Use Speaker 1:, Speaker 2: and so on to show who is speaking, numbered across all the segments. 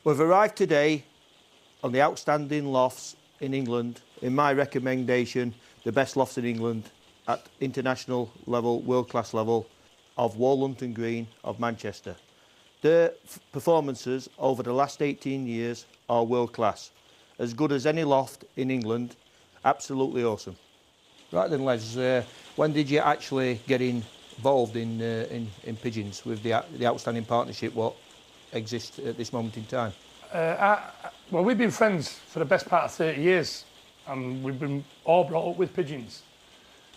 Speaker 1: We've arrived today on the outstanding lofts in England. In my recommendation, the best lofts in England at international level, world-class level, of LUNT and Green of Manchester. Their performances over the last 18 years are world-class. As good as any loft in England, absolutely awesome. Right then, Les, when did you actually get involved in pigeons with the outstanding partnership what exists at this moment in time?
Speaker 2: Well, we've been friends for the best part of 30 years, and we've been all brought up with pigeons.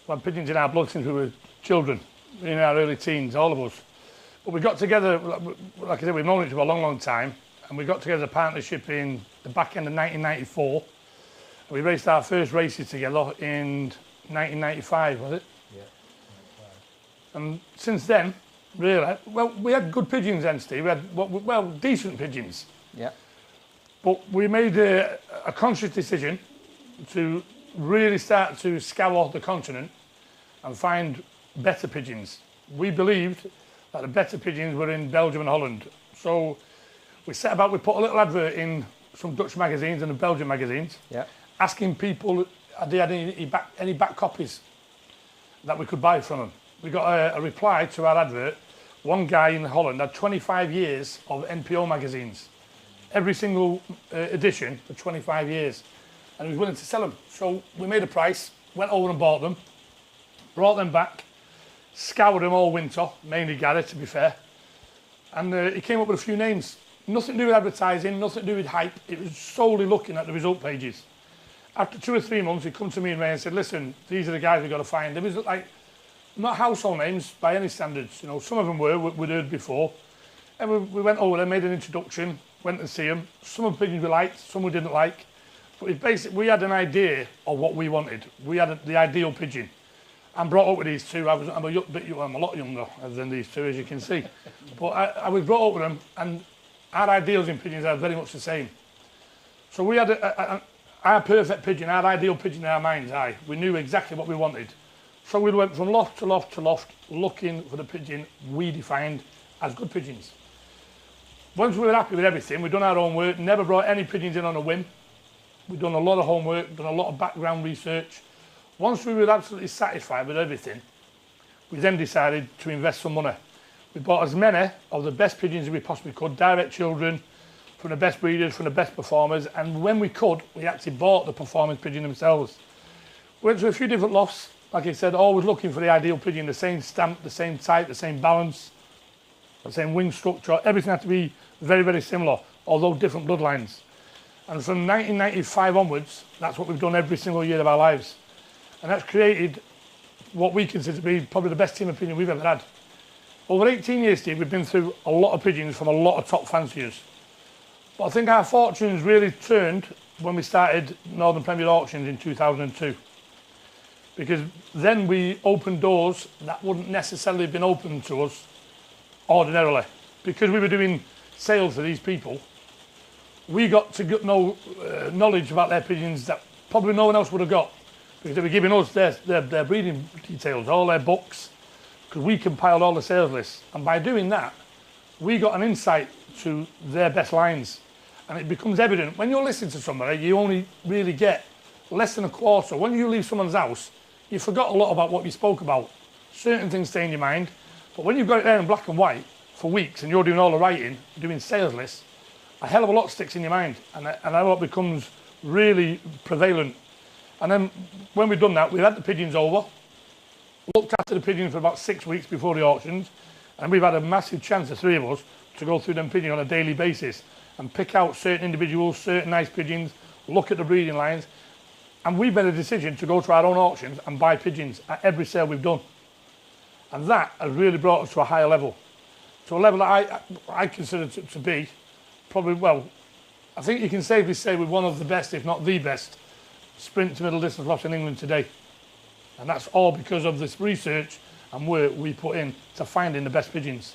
Speaker 2: We had pigeons in our blood since we were children, in our early teens, all of us. But we got together, like I said, we've known each other a long, long time, and we got together a partnership in the back end of 1994. And we raced our first races together in 1995, was it?
Speaker 1: Yeah.
Speaker 2: And since then, really, well, we had good pigeons then, Steve. We had, well, decent pigeons.
Speaker 1: Yeah.
Speaker 2: But we made a conscious decision to really start to scour the continent and find better pigeons. We believed that the better pigeons were in Belgium and Holland. So we set about, we put a little advert in some Dutch magazines and the Belgian magazines,
Speaker 1: yeah,
Speaker 2: asking people if they had any back copies that we could buy from them. We got a reply to our advert. One guy in Holland had 25 years of NPO magazines, every single edition for 25 years, and he was willing to sell them. So we made a price, went over and bought them, brought them back, scoured them all winter, mainly Gary to be fair, and he came up with a few names. Nothing to do with advertising, nothing to do with hype, it was solely looking at the result pages. After 2 or 3 months, he come to me and Ray and said, listen, these are the guys we've got to find. There was like, not household names by any standards, you know, some of them we'd heard before. And we went over there, made an introduction, went to see them. Some of the pigeons we liked, some we didn't like. But it basically, we had an idea of what we wanted. We had the ideal pigeon. I'm brought up with these two. I'm a lot younger than these two, as you can see. But I was brought up with them, and our ideals in pigeons are very much the same. So we had our perfect pigeon, our ideal pigeon in our mind's eye. We knew exactly what we wanted. So we went from loft to loft to loft, looking for the pigeon we defined as good pigeons. Once we were happy with everything, we'd done our own work, never brought any pigeons in on a whim. We'd done a lot of homework, done a lot of background research. Once we were absolutely satisfied with everything, we then decided to invest some money. We bought as many of the best pigeons as we possibly could, direct children, from the best breeders, from the best performers, and when we could, we actually bought the performance pigeon themselves. We went to a few different lofts, like I said, always looking for the ideal pigeon, the same stamp, the same type, the same balance, the same wing structure, everything had to be very, very similar, although different bloodlines. And from 1995 onwards, that's what we've done every single year of our lives. And that's created what we consider to be probably the best team of pigeon we've ever had. Over 18 years, Steve, we've been through a lot of pigeons from a lot of top fanciers. But I think our fortunes really turned when we started Northern Premier Auctions in 2002. Because then we opened doors that wouldn't necessarily have been open to us ordinarily. Because we were doing sales for these people, we got to know knowledge about their pigeons that probably no one else would have got. Because they were giving us their breeding details, all their books, because we compiled all the sales lists. And by doing that, we got an insight to their best lines. And it becomes evident, when you're listening to somebody, you only really get less than a quarter. When you leave someone's house, you forgot a lot about what you spoke about. Certain things stay in your mind, but when you've got it there in black and white for weeks and you're doing all the writing, doing sales lists, a hell of a lot sticks in your mind, and that lot becomes really prevalent. And then when we've done that, we've had the pigeons over, looked after the pigeons for about 6 weeks before the auctions, and we've had a massive chance, the three of us, to go through them pigeons on a daily basis and pick out certain individuals, certain nice pigeons, look at the breeding lines, and we've made a decision to go to our own auctions and buy pigeons at every sale we've done. And that has really brought us to a higher level. To a level that I consider to be probably, well, I think you can safely say we're one of the best, if not the best, sprint to middle distance lofts in England today. And that's all because of this research and work we put in to finding the best pigeons.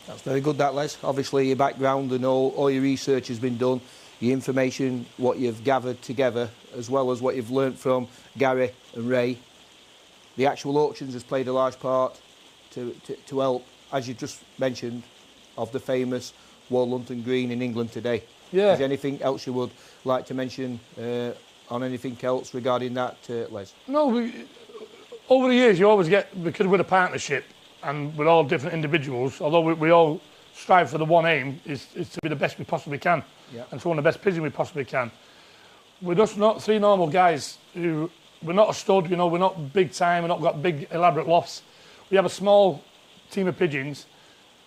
Speaker 1: That's very good, that, Les. Obviously, your background and all your research has been done, your information, what you've gathered together, as well as what you've learnt from Gary and Ray. The actual auctions has played a large part to help, as you just mentioned, of the famous LUNT and Green in England today.
Speaker 2: Yeah.
Speaker 1: Is there anything else you would like to mention on anything else regarding that, Les?
Speaker 2: No, over the years you always get, because we're a partnership and we're all different individuals, although we all strive for the one aim is to be the best we possibly can, and to own the best pigeon we possibly can. We're just not three normal guys who, we're not a stud, you know, we're not big time, we're not got big elaborate lofts. We have a small team of pigeons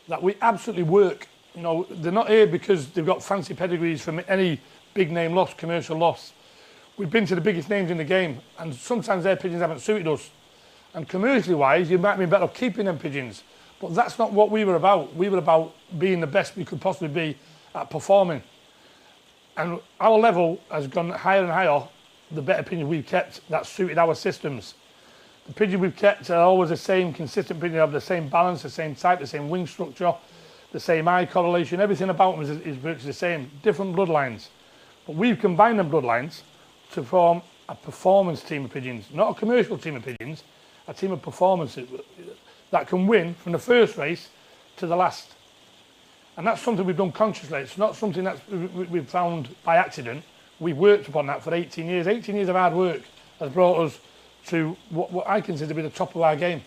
Speaker 2: that we absolutely work. You know, they're not here because they've got fancy pedigrees from any big name lofts, commercial lofts. We've been to the biggest names in the game, and sometimes their pigeons haven't suited us. And commercially wise, you might be better off keeping them pigeons. But that's not what we were about. We were about being the best we could possibly be at performing. And our level has gone higher and higher, the better pigeons we've kept that suited our systems. The pigeons we've kept are always the same, consistent pigeons, have the same balance, the same type, the same wing structure, the same eye correlation, everything about them is virtually the same, different bloodlines. But we've combined them bloodlines to form a performance team of pigeons, not a commercial team of pigeons, a team of performance that can win from the first race to the last. And that's something we've done consciously. It's not something that we've found by accident. We've worked upon that for 18 years. 18 years of hard work has brought us to what I consider to be the top of our game.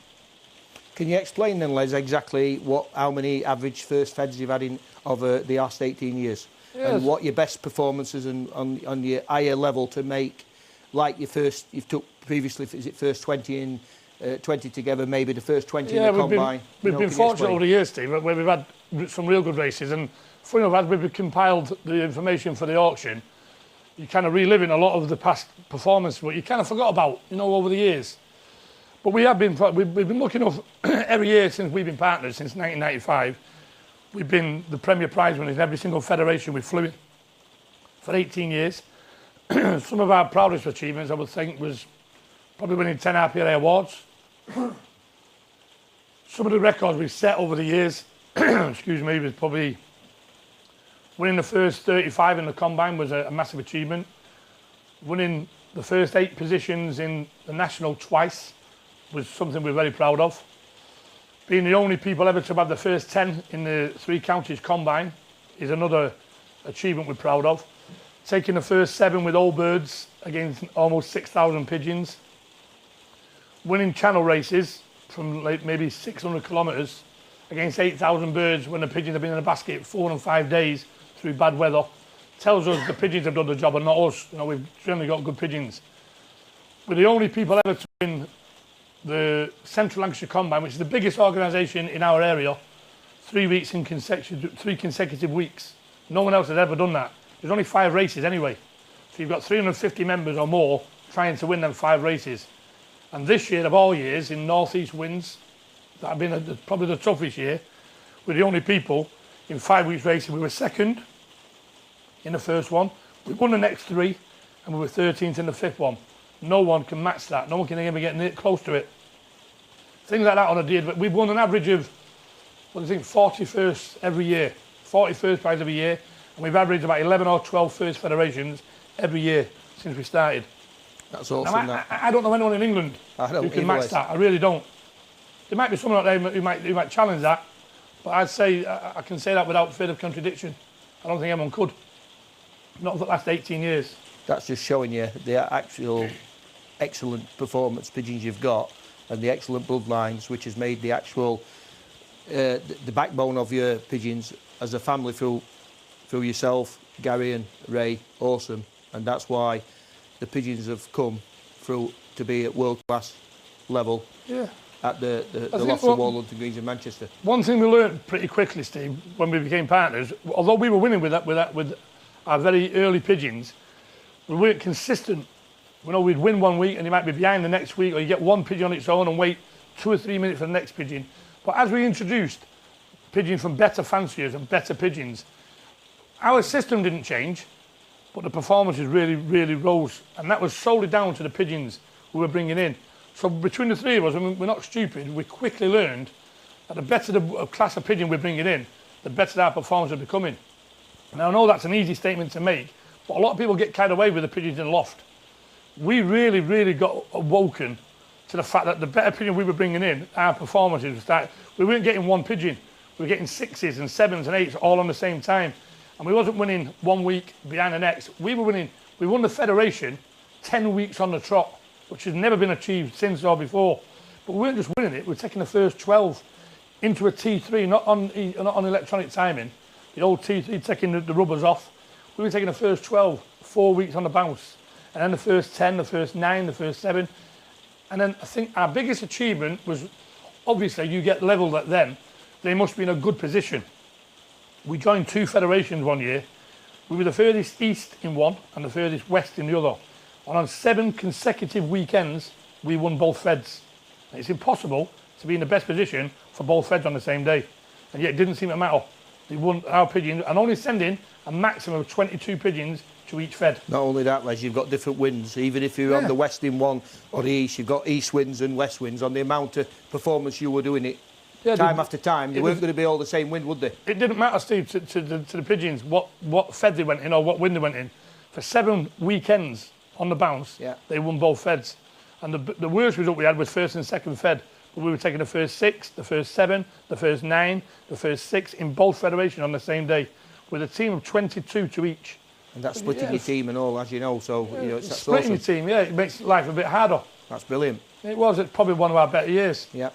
Speaker 1: Can you explain then, Les, exactly how many average first feds you've had in over the last 18 years? Yes. And what your best performances on your higher level to make, like you've took previously, is it first 20 in 20 together, maybe the first 20 in the combine?
Speaker 2: We've been fortunate over the years, Steve, where we've had some real good races. And funny enough, as we've compiled the information for the auction, you kind of reliving a lot of the past performance, what you kind of forgot about, you know, over the years. But we've been looking up every year since we've been partners, since 1995. We've been the Premier Prize winners in every single federation we flew in for 18 years. Some of our proudest achievements, I would think, was probably winning 10 RPLA awards. Some of the records we've set over the years, excuse me, was probably winning the first 35 in the combine was a massive achievement. Winning the first 8 positions in the national twice was something we're very proud of. Being the only people ever to have the first 10 in the 3 counties combine is another achievement we're proud of. Taking the first 7 with all birds against almost 6,000 pigeons. Winning channel races from like maybe 600 kilometres against 8,000 birds when the pigeons have been in a basket 4 and 5 days through bad weather. Tells us the pigeons have done the job and not us. You know, we've generally got good pigeons. We're the only people ever to win the Central Lancashire Combine, which is the biggest organisation in our area, 3 weeks in 3 consecutive weeks. No one else has ever done that. There's only 5 races anyway. So you've got 350 members or more trying to win them 5 races. And this year, of all years, in North East winds, that have been probably the toughest year, we're the only people in 5 weeks racing. We were second in the first one. We won the next 3, and we were 13th in the 5th one. No one can match that. No one can ever get close to it. Things like that on a day, but we've won an average of, what do you think, 40 firsts every year. 40 first prize every year. And we've averaged about 11 or 12 first federations every year since we started.
Speaker 1: That's awesome.
Speaker 2: Now, I don't know anyone in England who can match that. I really don't. There might be someone out there who might challenge that, but I'd say I can say that without fear of contradiction. I don't think anyone could. Not for the last 18 years. That's
Speaker 1: just showing you the actual excellent performance pigeons you've got and the excellent bloodlines, which has made the actual the backbone of your pigeons as a family through yourself, Gary and Ray, awesome. And that's why the pigeons have come through to be at world-class level at the Lofts of LUNT Greens in Manchester. One thing we learned pretty quickly, Steve, when we became partners, although we were winning with our very early pigeons, we weren't consistent. You know, we'd win one week and you might be behind the next week, or you get one pigeon on its own and wait 2 or 3 minutes for the next pigeon. But as we introduced pigeons from better fanciers and better pigeons, our system didn't change, but the performances really, really rose. And that was solely down to the pigeons we were bringing in. So between the 3 of us, and we're not stupid, we quickly learned that the better the class of pigeon we're bringing in, the better our performance are becoming. Now, I know that's an easy statement to make, but a lot of people get carried away with the pigeons in the loft. We really, really got awoken to the fact that the better pigeon we were bringing in, our performances, we weren't getting one pigeon. We were getting 6s and 7s and 8s all on the same time.
Speaker 2: and we wasn't winning 1 week behind the next. We won the federation 10 weeks on the trot, which has never been achieved since or before. But we weren't just winning it, we were taking the first 12 into a T3, not on electronic timing. The old T3 taking the rubbers off. We were taking the first 12, 4 weeks on the bounce. And then the first 10, the first 9, the first 7. And then I think our biggest achievement was, obviously you get levelled at them, they must be in a good position. We joined 2 federations 1 year. We were the furthest east in one and the furthest west in the other. And on 7 consecutive weekends, we won both feds. And it's impossible to be in the best position for both feds on the same day. And yet it didn't seem to matter. They won our pigeons and only sending a maximum of 22 pigeons to each fed.
Speaker 1: Not only that, Les, you've got different winds. Even if you're on the west in one or the east, you've got east winds and west winds. On the amount of performance you were doing it, time after time, they weren't going to be all the same wind, would they?
Speaker 2: It didn't matter, Steve, to the pigeons, what fed they went in or what wind they went in. For 7 weekends on the bounce, they won both feds. And the worst result we had was first and second fed. But we were taking the first 6, the first 7, the first 9, the first 6 in both federations on the same day, with a team of 22 to each.
Speaker 1: And that's splitting your team and all, as you know. So it's
Speaker 2: splitting
Speaker 1: awesome.
Speaker 2: your team, it makes life a bit harder.
Speaker 1: That's brilliant.
Speaker 2: It was. It's probably one of our better years.
Speaker 1: Yeah.